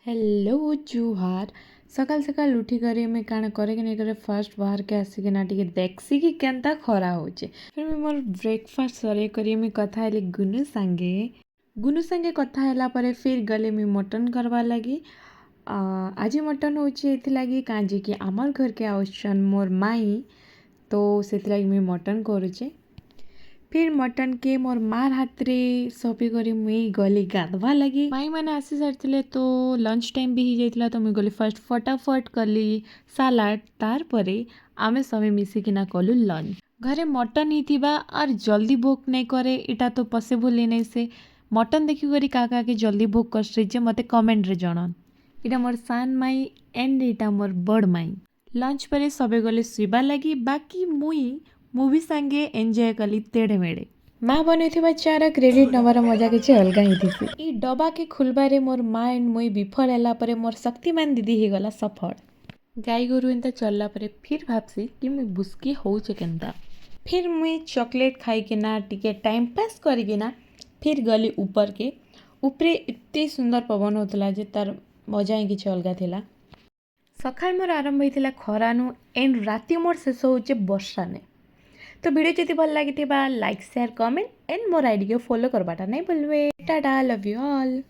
Hello जुहार। सकाल सकाल उठिकरी मुई काଣା करे कि नहीं करे फास्ट बाहर के आसिकिना टिके देखसी कि केनता खरा होचे। फिर मुई मोर ब्रेकफास्ट सरे करी मुई कथा हेली गुनु संगे कथा होला परे फिर गले मुई मटन करवा लगी। आज मटन होचे एथिलागी कांजे कि आमर घर के आउछन मोर माई, तो सेथिलागी मुई मटन करूचे। फिर मटन के मोर मार हाथ रे सपी करी मुई गली गाधवा लगी। माई मैंने आसी सारी तो लंच टाइम भी ही जाइतिला, तो मुई गली फर्स्ट फटाफट कली सालाड, तार परे आमे सभी मिसिकिना कलु लंच। घरे मटन ही थिबा और जल्दी भोक नहीं करे इटा तो पॉसिबल ही नहीं से। मटन देखी करी का के जल्दी भोक कर जे मते कमेंट रे जणन। इटा मोर सान माई एंड इटा मोर बड़ माई। लंच परे सबे गले सुइबा लगी, बाकी मुई मूवी संगे एंजॉय कली तेड़े मेड़े। माँ बनैथिबा चार क्रेडिट नंबर मजा किछि अलगा ही थिसी। ई डबा के खुलबारे मोर माँ एंड मुई विफल हैला परे मोर शक्तिमान दीदी ही गला सफल। गाई गोरु एंता चलला परे फिर भाबसी कि मुई बुस्की होउचे केनता। फिर मुई चॉकलेट खाई के ना टिके टाइम पास करी के ना फिर गली ऊपर के ऊपरे एते सुंदर पवन होतला जे तार मजा ही किछि अलगा थिला। सकाळ मोर आरंभ होइतिला खरानु एंड राति मोर शेष होउचे वर्षा ने। तो वीडियो जदि भल लगी लाइक शेयर कमेंट एंड मोर आईडी को फॉलो करवाटा नहीं भूलवे। Tata, love you all.